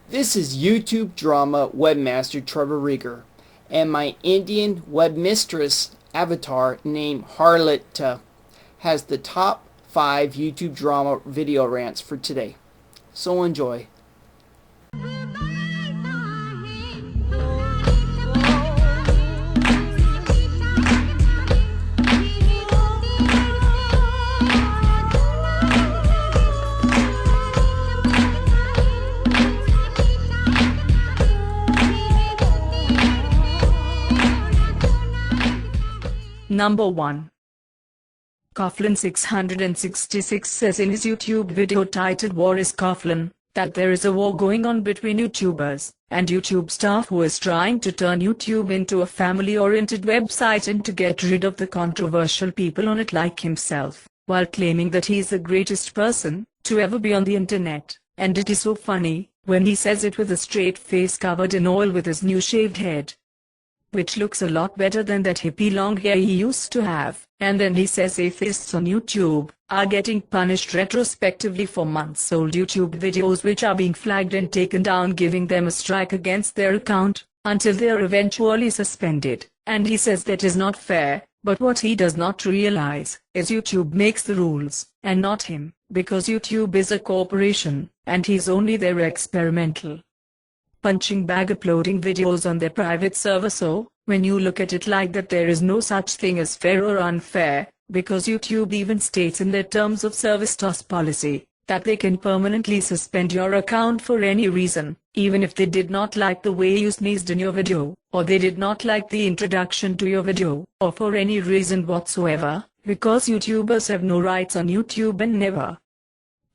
This is YouTube drama webmaster Trevor Rieger, and my Indian webmistress avatar named Harlita has the top 5 YouTube drama video rants for today. So enjoy. Number 1. Coughlan666 says in his YouTube video titled War is Coughlan, that there is a war going on between YouTubers and YouTube staff who is trying to turn YouTube into a family-oriented website and to get rid of the controversial people on it like himself, while claiming that he is the greatest person to ever be on the internet. And it is so funny when he says it with a straight face covered in oil with his new shaved head, which looks a lot better than that hippie long hair he used to have. And then he says atheists on YouTube are getting punished retrospectively for months-old YouTube videos which are being flagged and taken down, giving them a strike against their account until they are eventually suspended. And he says that is not fair, but what he does not realize is YouTube makes the rules and not him, because YouTube is a corporation and he's only their experimental punching bag uploading videos on their private server. So, when you look at it like that, there is no such thing as fair or unfair, because YouTube even states in their terms of service TOS policy that they can permanently suspend your account for any reason, even if they did not like the way you sneezed in your video, or they did not like the introduction to your video, or for any reason whatsoever, because YouTubers have no rights on YouTube and never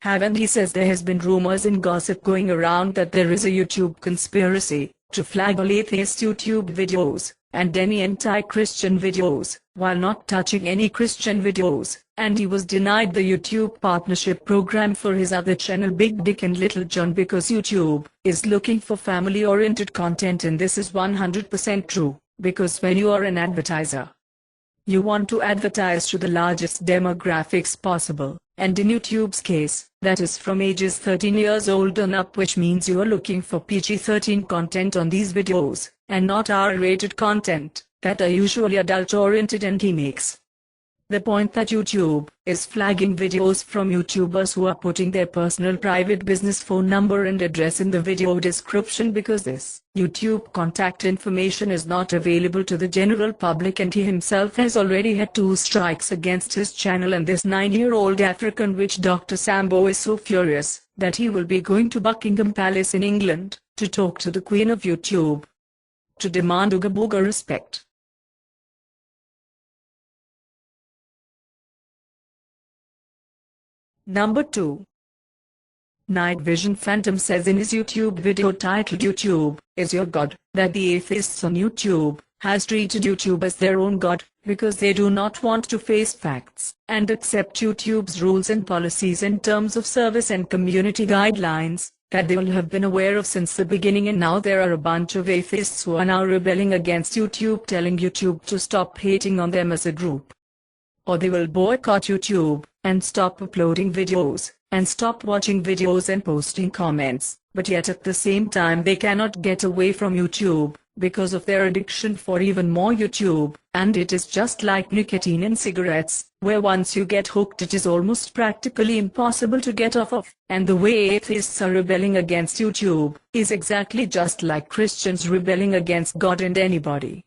have. And he says there has been rumors and gossip going around that there is a YouTube conspiracy to flag all atheist YouTube videos and any anti-Christian videos, while not touching any Christian videos, and he was denied the YouTube partnership program for his other channel BigDickandLittleJon because YouTube is looking for family-oriented content. And this is 100% true, because when you are an advertiser, you want to advertise to the largest demographics possible, and in YouTube's case, that is from ages 13 years old and up, which means you are looking for PG-13 content on these videos, and not R-rated content, that are usually adult-oriented. And he makes the point that YouTube is flagging videos from YouTubers who are putting their personal private business phone number and address in the video description, because this YouTube contact information is not available to the general public. And he himself has already had 2 strikes against his channel, and this 9-year-old African witch Dr. Sambo is so furious that he will be going to Buckingham Palace in England to talk to the Queen of YouTube to demand Ooga Booga respect. Number 2. NightVisionPhantom says in his YouTube video titled YouTube is Your God, that the atheists on YouTube has treated YouTube as their own God, because they do not want to face facts and accept YouTube's rules and policies in terms of service and community guidelines that they all have been aware of since the beginning. And now there are a bunch of atheists who are now rebelling against YouTube, telling YouTube to stop hating on them as a group, or they will boycott YouTube and stop uploading videos and stop watching videos and posting comments. But yet at the same time they cannot get away from YouTube because of their addiction for even more YouTube. And it is just like nicotine in cigarettes, where once you get hooked it is almost practically impossible to get off of. And the way atheists are rebelling against YouTube is exactly just like Christians rebelling against God. And anybody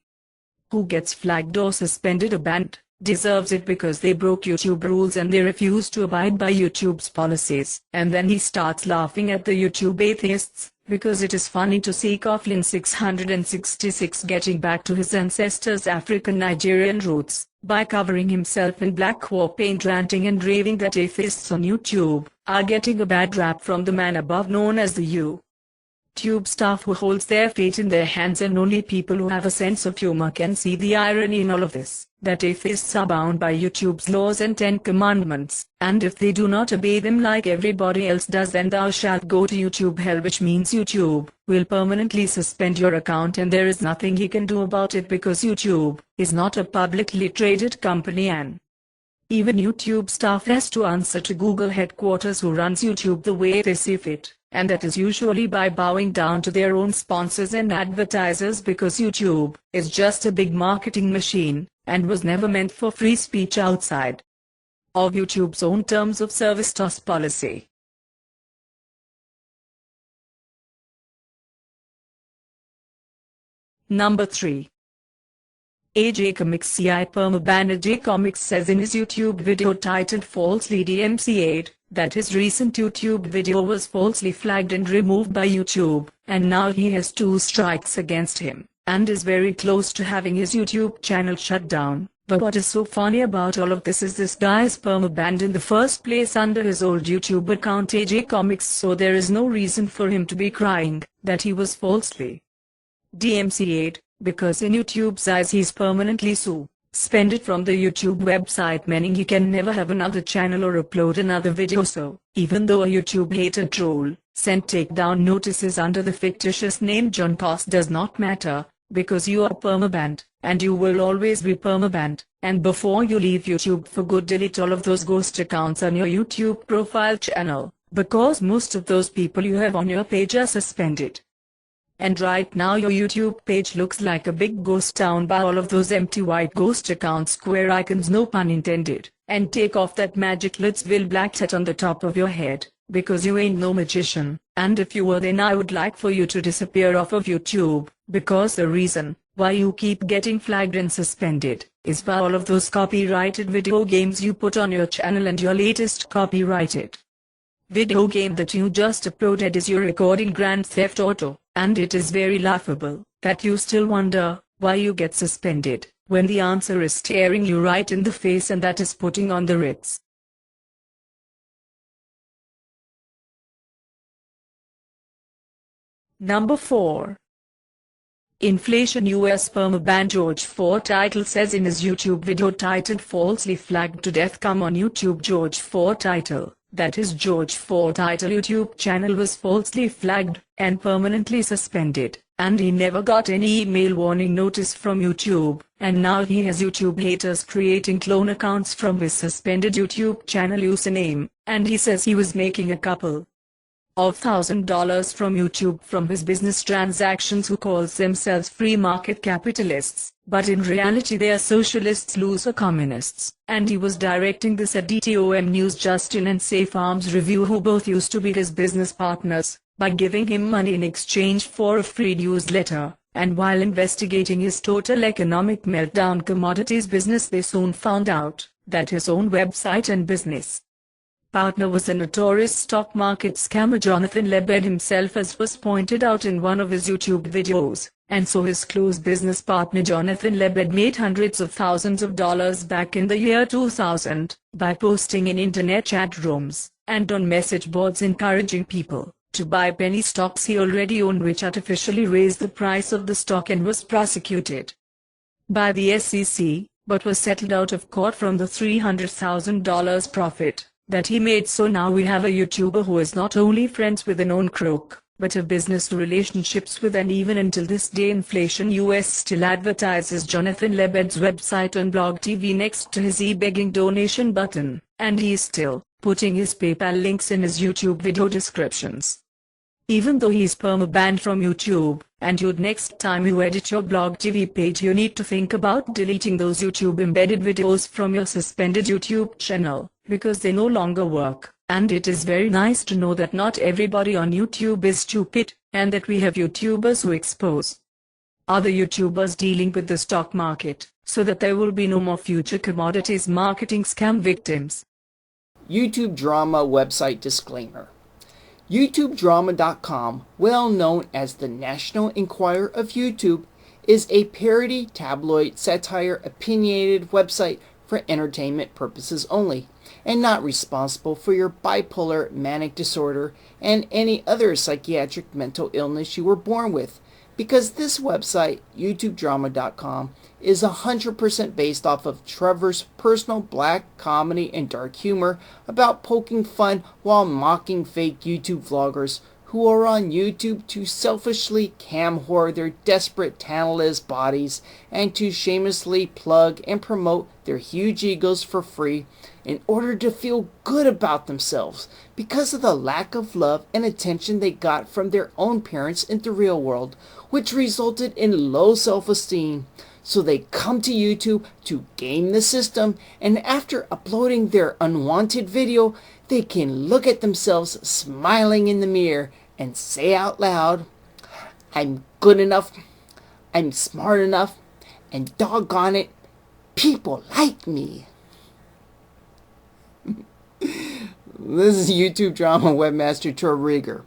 who gets flagged or suspended or banned deserves it, because they broke YouTube rules and they refuse to abide by YouTube's policies. And then he starts laughing at the YouTube atheists, because it is funny to see Coughlan666 getting back to his ancestors' African Nigerian roots by covering himself in black war paint, ranting and raving that atheists on YouTube are getting a bad rap from the man above known as the YouTube staff who holds their fate in their hands. And only people who have a sense of humor can see the irony in all of this, that atheists are bound by YouTube's laws and 10 commandments, and if they do not obey them like everybody else does, then thou shalt go to YouTube hell, which means YouTube will permanently suspend your account and there is nothing he can do about it, because YouTube is not a publicly traded company, and even YouTube staff has to answer to Google headquarters, who runs YouTube the way they see fit. and that is usually by bowing down to their own sponsors and advertisers, because YouTube is just a big marketing machine and was never meant for free speech outside of YouTube's own terms of service TOS policy. Number 3. AJComixii permaban. AJComix says in his YouTube video titled Falsely DMCA'd that his recent YouTube video was falsely flagged and removed by YouTube, and now he has 2 strikes against him, and is very close to having his YouTube channel shut down. But what is so funny about all of this is this guy's permabanned in the first place under his old YouTube account AJComix, so there is no reason for him to be crying that he was falsely DMCA'd, because in YouTube's eyes he's permanently suspended from the YouTube website, meaning he can never have another channel or upload another video. So, even though a YouTube hater troll sent takedown notices under the fictitious name John, cost does not matter, because you are permabanned, and you will always be permabanned. And before you leave YouTube for good, delete all of those ghost accounts on your YouTube profile channel, because most of those people you have on your page are suspended. And right now your YouTube page looks like a big ghost town by all of those empty white ghost account square icons, no pun intended. And take off that magic Lidsville black hat on the top of your head, because you ain't no magician. And if you were, then I would like for you to disappear off of YouTube, because the reason why you keep getting flagged and suspended is by all of those copyrighted video games you put on your channel, and your latest copyrighted video game that you just uploaded is your recording Grand Theft Auto. And it is very laughable that you still wonder why you get suspended, when the answer is staring you right in the face, and that is putting on the Ritz. Number 4. InflationUS permaban. George4Title says in his YouTube video titled Falsely Flagged to Death, come on YouTube George4Title, that his George4Title YouTube channel was falsely flagged and permanently suspended, and he never got any email warning notice from YouTube, and now he has YouTube haters creating clone accounts from his suspended YouTube channel username, and he says he was making a couple of $1,000 from YouTube from his business transactions, who calls themselves free market capitalists, but in reality they are socialists, loser communists. And he was directing this at DTOMnews Justin and SafeArmsReview, who both used to be his business partners, by giving him money in exchange for a free newsletter. And while investigating his total economic meltdown commodities business, they soon found out that his own website and business partner was a notorious stock market scammer, Jonathan Lebed himself, as was pointed out in one of his YouTube videos. And so his close business partner Jonathan Lebed made hundreds of thousands of dollars back in the year 2000 by posting in internet chat rooms and on message boards encouraging people to buy penny stocks he already owned, which artificially raised the price of the stock, and was prosecuted by the SEC, but was settled out of court from the $300,000 profit that he made. So now we have a YouTuber who is not only friends with a known crook, but have business relationships with, and even until this day InflationUS still advertises Jonathan Lebed's website on Blog TV next to his e-begging donation button, and he's still putting his PayPal links in his YouTube video descriptions. Even though he's perma-banned from YouTube, and next time you edit your Blog TV page, you need to think about deleting those YouTube embedded videos from your suspended YouTube channel, because they no longer work. And it is very nice to know that not everybody on YouTube is stupid, and that we have YouTubers who expose other YouTubers dealing with the stock market, so that there will be no more future commodities marketing scam victims. YouTube drama website disclaimer. YouTubeDrama.com, well known as the National Enquirer of YouTube, is a parody, tabloid, satire, opinionated website for entertainment purposes only, and not responsible for your bipolar, manic disorder, and any other psychiatric mental illness you were born with, because this website, YouTubeDrama.com, is 100% based off of Trevor's personal black comedy and dark humor about poking fun while mocking fake YouTube vloggers who are on YouTube to selfishly cam whore their desperate talentless bodies and to shamelessly plug and promote their huge egos for free in order to feel good about themselves because of the lack of love and attention they got from their own parents in the real world, which resulted in low self-esteem. So they come to YouTube to game the system, and after uploading their unwanted video, they can look at themselves smiling in the mirror and say out loud, "I'm good enough, I'm smart enough, and doggone it, people like me." This is YouTube drama webmaster Trevor Rieger.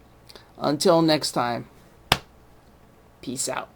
Until next time, peace out.